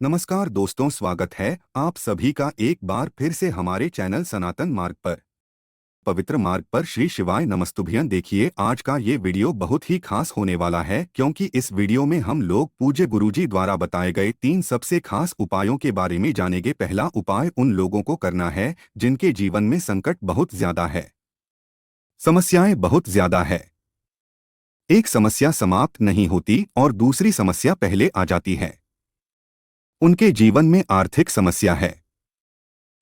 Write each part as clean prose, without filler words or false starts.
नमस्कार दोस्तों, स्वागत है आप सभी का एक बार फिर से हमारे चैनल सनातन मार्ग पर। पवित्र मार्ग पर श्री शिवाय नमस्तुभ्यं। देखिए, आज का ये वीडियो बहुत ही खास होने वाला है क्योंकि इस वीडियो में हम लोग पूज्य गुरुजी द्वारा बताए गए 3 सबसे खास उपायों के बारे में जानेंगे। पहला उपाय उन लोगों को करना है जिनके जीवन में संकट बहुत ज्यादा है, समस्याएं बहुत ज्यादा है। एक समस्या समाप्त नहीं होती और दूसरी समस्या पहले आ जाती है। उनके जीवन में आर्थिक समस्या है,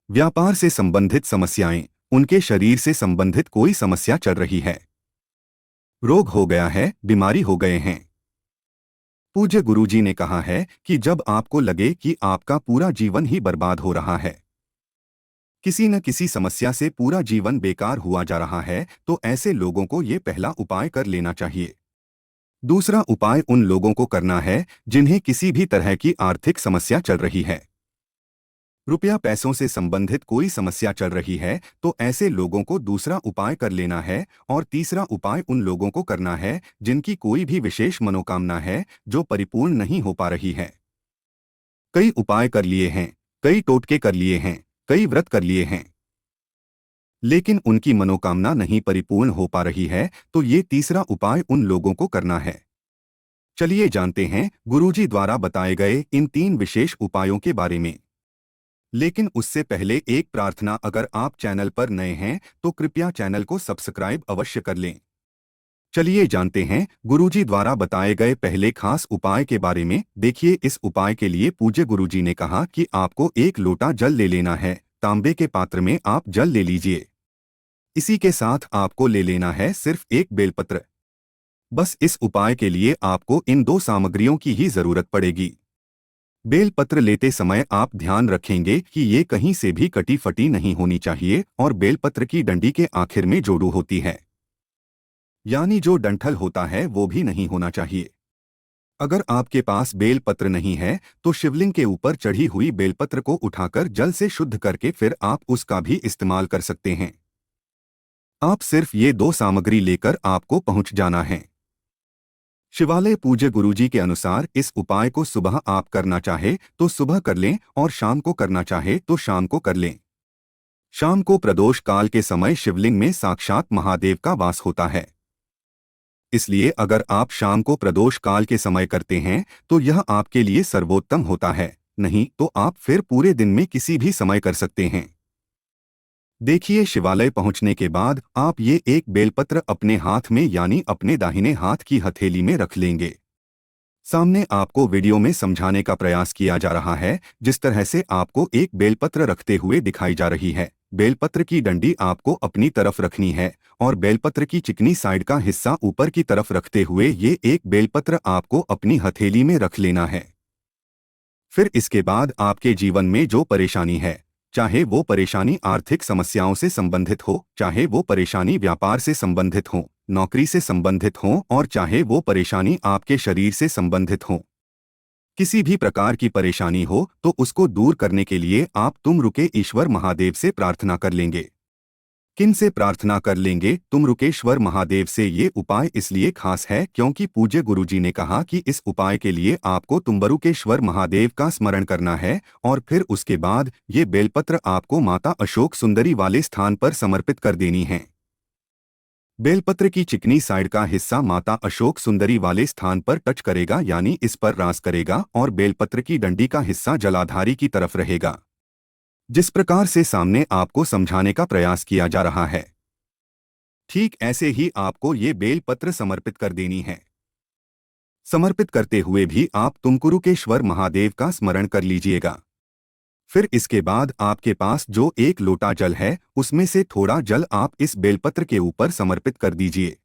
व्यापार से संबंधित समस्याएं, उनके शरीर से संबंधित कोई समस्या चल रही है, रोग हो गया है, बीमारी हो गए हैं। पूज्य गुरुजी ने कहा है कि जब आपको लगे कि आपका पूरा जीवन ही बर्बाद हो रहा है, किसी न किसी समस्या से पूरा जीवन बेकार हुआ जा रहा है, तो ऐसे लोगों को ये पहला उपाय कर लेना चाहिए। दूसरा उपाय उन लोगों को करना है जिन्हें किसी भी तरह की आर्थिक समस्या चल रही है, रुपया पैसों से संबंधित कोई समस्या चल रही है, तो ऐसे लोगों को दूसरा उपाय कर लेना है। और तीसरा उपाय उन लोगों को करना है जिनकी कोई भी विशेष मनोकामना है जो परिपूर्ण नहीं हो पा रही है। कई उपाय कर लिए हैं, कई टोटके कर लिए हैं, कई व्रत कर लिए हैं, लेकिन उनकी मनोकामना नहीं परिपूर्ण हो पा रही है, तो ये तीसरा उपाय उन लोगों को करना है। चलिए जानते हैं गुरुजी द्वारा बताए गए इन 3 विशेष उपायों के बारे में। लेकिन उससे पहले एक प्रार्थना, अगर आप चैनल पर नए हैं तो कृपया चैनल को सब्सक्राइब अवश्य कर लें। चलिए जानते हैं गुरुजी द्वारा बताए गए पहले खास उपाय के बारे में। देखिए, इस उपाय के लिए पूज्य गुरुजी ने कहा कि आपको 1 लोटा जल ले लेना है। तांबे के पात्र में आप जल ले लीजिए। इसी के साथ आपको ले लेना है सिर्फ 1 बेलपत्र। बस इस उपाय के लिए आपको इन 2 सामग्रियों की ही जरूरत पड़ेगी। बेलपत्र लेते समय आप ध्यान रखेंगे कि ये कहीं से भी कटी फटी नहीं होनी चाहिए और बेलपत्र की डंडी के आखिर में जोड़ू होती है, यानी जो डंठल होता है वो भी नहीं होना चाहिए। अगर आपके पास बेलपत्र नहीं है तो शिवलिंग के ऊपर चढ़ी हुई बेलपत्र को उठाकर जल से शुद्ध करके फिर आप उसका भी इस्तेमाल कर सकते हैं। आप सिर्फ ये 2 सामग्री लेकर आपको पहुंच जाना है शिवालय। पूज्य गुरुजी के अनुसार इस उपाय को सुबह आप करना चाहे तो सुबह कर लें और शाम को करना चाहे तो शाम को कर लें। शाम को प्रदोष काल के समय शिवलिंग में साक्षात महादेव का वास होता है, इसलिए अगर आप शाम को प्रदोष काल के समय करते हैं तो यह आपके लिए सर्वोत्तम होता है। नहीं तो आप फिर पूरे दिन में किसी भी समय कर सकते हैं। देखिए, शिवालय पहुंचने के बाद आप ये 1 बेलपत्र अपने हाथ में यानी अपने दाहिने हाथ की हथेली में रख लेंगे। सामने आपको वीडियो में समझाने का प्रयास किया जा रहा है, जिस तरह से आपको 1 बेलपत्र रखते हुए दिखाई जा रही है। बेलपत्र की डंडी आपको अपनी तरफ रखनी है और बेलपत्र की चिकनी साइड का हिस्सा ऊपर की तरफ रखते हुए ये 1 बेलपत्र आपको अपनी हथेली में रख लेना है। फिर इसके बाद आपके जीवन में जो परेशानी है, चाहे वो परेशानी आर्थिक समस्याओं से संबंधित हो, चाहे वो परेशानी व्यापार से संबंधित हो, नौकरी से संबंधित हो, और चाहे वो परेशानी आपके शरीर से संबंधित हो, किसी भी प्रकार की परेशानी हो तो उसको दूर करने के लिए आप तुम रुके ईश्वर महादेव से प्रार्थना कर लेंगे। किन से प्रार्थना कर लेंगे? तुम रुकेश्वर महादेव से। ये उपाय इसलिए खास है क्योंकि पूज्य गुरुजी ने कहा कि इस उपाय के लिए आपको तुम्बरुकेश्वर महादेव का स्मरण करना है और फिर उसके बाद ये बेलपत्र आपको माता अशोक सुंदरी वाले स्थान पर समर्पित कर देनी है। बेलपत्र की चिकनी साइड का हिस्सा माता अशोक सुंदरी वाले स्थान पर टच करेगा, यानी इस पर रास करेगा, और बेलपत्र की डंडी का हिस्सा जलाधारी की तरफ रहेगा। जिस प्रकार से सामने आपको समझाने का प्रयास किया जा रहा है, ठीक ऐसे ही आपको ये बेलपत्र समर्पित कर देनी है। समर्पित करते हुए भी आप तुमकुरुकेश्वर महादेव का स्मरण कर लीजिएगा। फिर इसके बाद आपके पास जो 1 लोटा जल है उसमें से थोड़ा जल आप इस बेलपत्र के ऊपर समर्पित कर दीजिए।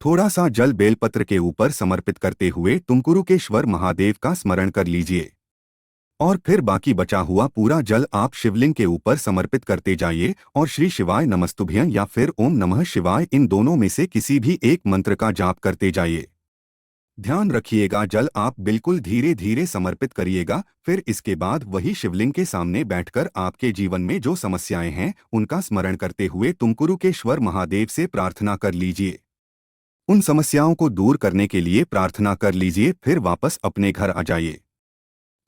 थोड़ा सा जल बेलपत्र के ऊपर समर्पित करते हुए तुमकुरुकेश्वर महादेव का स्मरण कर लीजिए और फिर बाकी बचा हुआ पूरा जल आप शिवलिंग के ऊपर समर्पित करते जाइए और श्री शिवाय नमस्तुभ्यं या फिर ओम नमः शिवाय, इन दोनों में से किसी भी एक मंत्र का जाप करते जाइए। ध्यान रखिएगा, जल आप बिल्कुल धीरे धीरे समर्पित करिएगा। फिर इसके बाद वही शिवलिंग के सामने बैठकर आपके जीवन में जो समस्याएं हैं उनका स्मरण करते हुए तुमकुरुकेश्वर महादेव से प्रार्थना कर लीजिए। उन समस्याओं को दूर करने के लिए प्रार्थना कर लीजिए, फिर वापस अपने घर आ जाइए।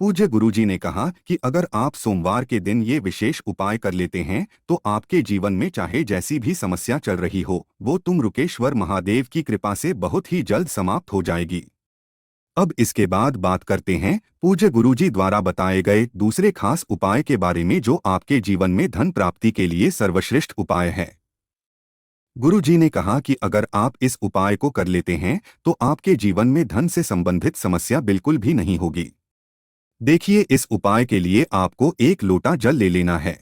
पूज्य गुरुजी ने कहा कि अगर आप सोमवार के दिन ये विशेष उपाय कर लेते हैं तो आपके जीवन में चाहे जैसी भी समस्या चल रही हो वो तुम रुकेश्वर महादेव की कृपा से बहुत ही जल्द समाप्त हो जाएगी। अब इसके बाद बात करते हैं पूज्य गुरुजी द्वारा बताए गए दूसरे खास उपाय के बारे में जो आपके जीवन में धन प्राप्ति के लिए सर्वश्रेष्ठ उपाय है। गुरुजी ने कहा कि अगर आप इस उपाय को कर लेते हैं तो आपके जीवन में धन से संबंधित समस्या बिल्कुल भी नहीं होगी। देखिए, इस उपाय के लिए आपको 1 लोटा जल ले लेना है।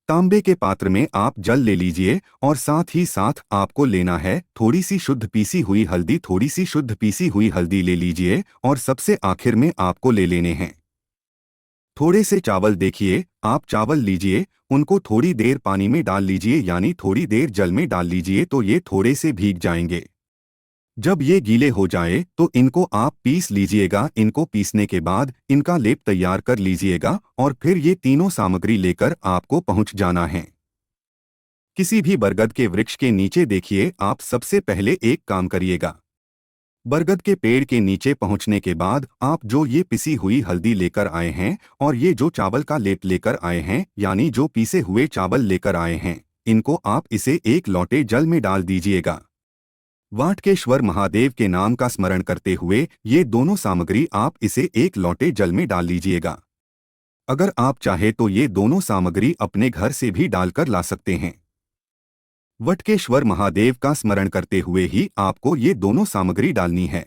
तांबे के पात्र में आप जल ले लीजिए और साथ ही साथ आपको लेना है थोड़ी सी शुद्ध पीसी हुई हल्दी। थोड़ी सी शुद्ध पीसी हुई हल्दी ले लीजिए और सबसे आखिर में आपको ले लेने हैं थोड़े से चावल। देखिए, आप चावल लीजिए, उनको थोड़ी देर पानी में डाल लीजिए, यानी थोड़ी देर जल में डाल लीजिए तो ये थोड़े से भीग जाएंगे। जब ये गीले हो जाए तो इनको आप पीस लीजिएगा। इनको पीसने के बाद इनका लेप तैयार कर लीजिएगा और फिर ये तीनों सामग्री लेकर आपको पहुंच जाना है किसी भी बरगद के वृक्ष के नीचे। देखिए, आप सबसे पहले एक काम करिएगा, बरगद के पेड़ के नीचे पहुंचने के बाद आप जो ये पिसी हुई हल्दी लेकर आए हैं और ये जो चावल का लेप लेकर आए हैं, यानी जो पीसे हुए चावल लेकर आए हैं, इनको आप इसे 1 लोटे जल में डाल दीजिएगा। वाटकेश्वर महादेव के नाम का स्मरण करते हुए ये दोनों सामग्री आप इसे 1 लोटे जल में डाल लीजिएगा। अगर आप चाहे तो ये दोनों सामग्री अपने घर से भी डालकर ला सकते हैं। वटकेश्वर महादेव का स्मरण करते हुए ही आपको ये दोनों सामग्री डालनी है।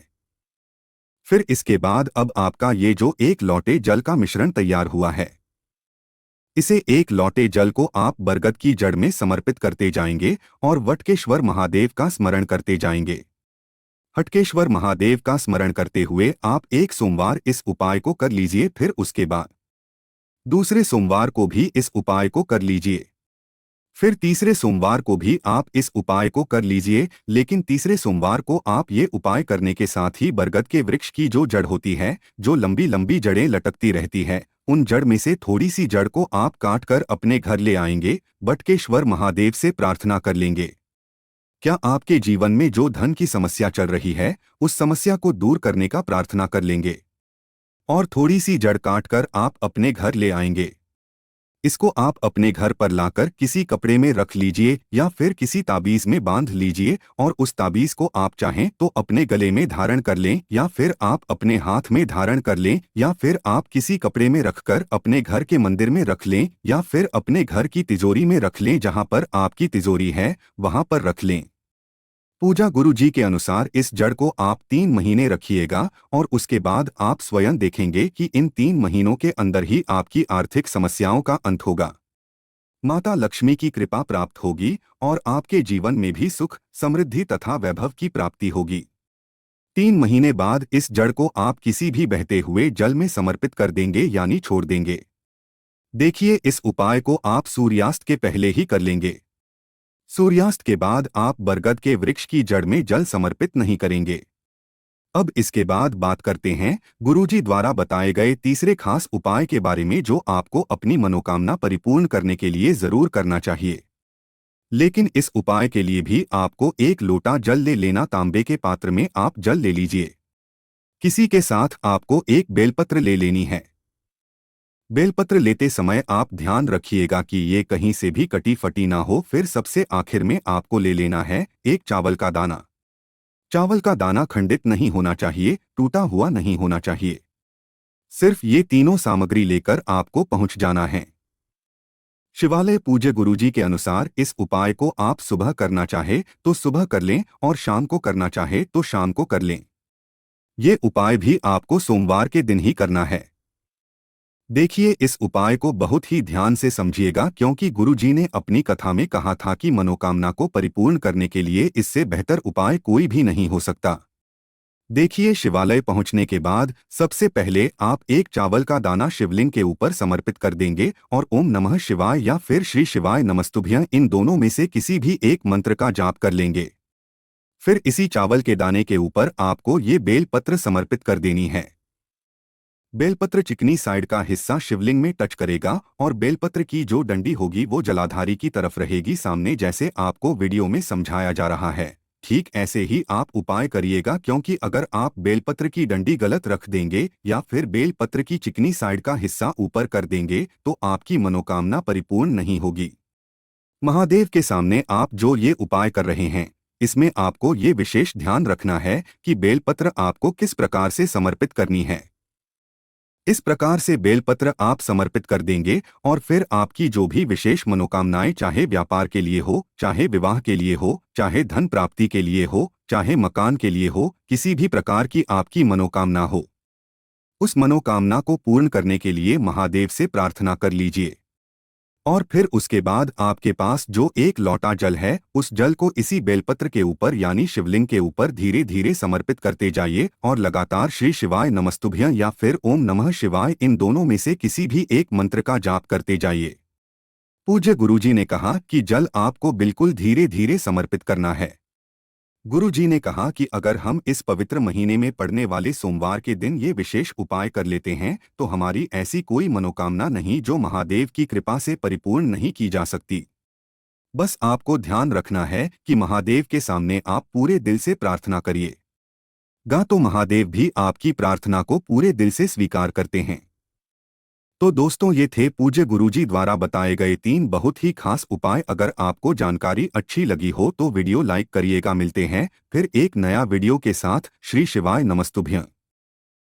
फिर इसके बाद अब आपका ये जो 1 लोटे जल का मिश्रण तैयार हुआ है, इसे 1 लोटे जल को आप बरगद की जड़ में समर्पित करते जाएंगे और वटकेश्वर महादेव का स्मरण करते जाएंगे। हटकेश्वर महादेव का स्मरण करते हुए आप 1 सोमवार इस उपाय को कर लीजिए। फिर उसके बाद दूसरे सोमवार को भी इस उपाय को कर लीजिए। फिर तीसरे सोमवार को भी आप इस उपाय को कर लीजिए। लेकिन तीसरे सोमवार को आप ये उपाय करने के साथ ही बरगद के वृक्ष की जो जड़ होती है, जो लंबी लंबी जड़ें लटकती रहती है, उन जड़ में से थोड़ी सी जड़ को आप काट कर अपने घर ले आएंगे। बटकेश्वर महादेव से प्रार्थना कर लेंगे, क्या आपके जीवन में जो धन की समस्या चल रही है उस समस्या को दूर करने का प्रार्थना कर लेंगे और थोड़ी सी जड़ काट कर आप अपने घर ले आएंगे। इसको आप अपने घर पर लाकर किसी कपड़े में रख लीजिए या फिर किसी ताबीज में बांध लीजिए और उस ताबीज को आप चाहें तो अपने गले में धारण कर लें या फिर आप अपने हाथ में धारण कर लें या फिर आप किसी कपड़े में रखकर अपने घर के मंदिर में रख लें या फिर अपने घर की तिजोरी में रख लें। जहां पर आपकी तिजोरी है वहां पर रख लें। पूजा गुरु जी के अनुसार इस जड़ को आप 3 महीने रखिएगा और उसके बाद आप स्वयं देखेंगे कि इन 3 महीनों के अंदर ही आपकी आर्थिक समस्याओं का अंत होगा। माता लक्ष्मी की कृपा प्राप्त होगी और आपके जीवन में भी सुख, समृद्धि तथा वैभव की प्राप्ति होगी। 3 महीने बाद इस जड़ को आप किसी भी बहते हुए जल में समर्पित कर देंगे, यानी छोड़ देंगे। देखिए, इस उपाय को आप सूर्यास्त के पहले ही कर लेंगे। सूर्यास्त के बाद आप बरगद के वृक्ष की जड़ में जल समर्पित नहीं करेंगे। अब इसके बाद बात करते हैं गुरुजी द्वारा बताए गए तीसरे खास उपाय के बारे में जो आपको अपनी मनोकामना परिपूर्ण करने के लिए जरूर करना चाहिए। लेकिन इस उपाय के लिए भी आपको 1 लोटा जल ले लेना। तांबे के पात्र में आप जल ले लीजिए। किसी के साथ आपको 1 बेलपत्र ले लेनी है। बेलपत्र लेते समय आप ध्यान रखिएगा कि ये कहीं से भी कटी फटी ना हो। फिर सबसे आखिर में आपको ले लेना है 1 चावल का दाना। चावल का दाना खंडित नहीं होना चाहिए, टूटा हुआ नहीं होना चाहिए। सिर्फ ये तीनों सामग्री लेकर आपको पहुंच जाना है शिवालय। पूज्य गुरुजी के अनुसार इस उपाय को आप सुबह करना चाहे तो सुबह कर लें और शाम को करना चाहे तो शाम को कर लें। ये उपाय भी आपको सोमवार के दिन ही करना है। देखिए, इस उपाय को बहुत ही ध्यान से समझिएगा क्योंकि गुरुजी ने अपनी कथा में कहा था कि मनोकामना को परिपूर्ण करने के लिए इससे बेहतर उपाय कोई भी नहीं हो सकता। देखिए, शिवालय पहुंचने के बाद सबसे पहले आप 1 चावल का दाना शिवलिंग के ऊपर समर्पित कर देंगे और ओम नमः शिवाय या फिर श्री शिवाय नमस्तुभ्यं, इन दोनों में से किसी भी एक मंत्र का जाप कर लेंगे। फिर इसी चावल के दाने के ऊपर आपको ये बेलपत्र समर्पित कर देनी है। बेलपत्र चिकनी साइड का हिस्सा शिवलिंग में टच करेगा और बेलपत्र की जो डंडी होगी वो जलाधारी की तरफ रहेगी सामने, जैसे आपको वीडियो में समझाया जा रहा है। ठीक ऐसे ही आप उपाय करिएगा, क्योंकि अगर आप बेलपत्र की डंडी गलत रख देंगे या फिर बेलपत्र की चिकनी साइड का हिस्सा ऊपर कर देंगे तो आपकी मनोकामना परिपूर्ण नहीं होगी। महादेव के सामने आप जो ये उपाय कर रहे हैं, इसमें आपको ये विशेष ध्यान रखना है कि बेलपत्र आपको किस प्रकार से समर्पित करनी है। इस प्रकार से बेलपत्र आप समर्पित कर देंगे और फिर आपकी जो भी विशेष मनोकामनाएं, चाहे व्यापार के लिए हो, चाहे विवाह के लिए हो, चाहे धन प्राप्ति के लिए हो, चाहे मकान के लिए हो, किसी भी प्रकार की आपकी मनोकामना हो, उस मनोकामना को पूर्ण करने के लिए महादेव से प्रार्थना कर लीजिए। और फिर उसके बाद आपके पास जो एक लोटा जल है, उस जल को इसी बेलपत्र के ऊपर यानी शिवलिंग के ऊपर धीरे धीरे समर्पित करते जाइए और लगातार श्री शिवाय नमस्तुभ्यं या फिर ओम नमः शिवाय, इन दोनों में से किसी भी एक मंत्र का जाप करते जाइए। पूज्य गुरुजी ने कहा कि जल आपको बिल्कुल धीरे धीरे समर्पित करना है। गुरुजी ने कहा कि अगर हम इस पवित्र महीने में पड़ने वाले सोमवार के दिन ये विशेष उपाय कर लेते हैं तो हमारी ऐसी कोई मनोकामना नहीं जो महादेव की कृपा से परिपूर्ण नहीं की जा सकती। बस आपको ध्यान रखना है कि महादेव के सामने आप पूरे दिल से प्रार्थना करिए। तो महादेव भी आपकी प्रार्थना को पूरे दिल से स्वीकार करते हैं। तो दोस्तों, ये थे पूज्य गुरुजी द्वारा बताए गए 3 बहुत ही खास उपाय। अगर आपको जानकारी अच्छी लगी हो तो वीडियो लाइक करिएगा। मिलते हैं फिर एक नया वीडियो के साथ। श्री शिवाय नमस्तुभ्यं।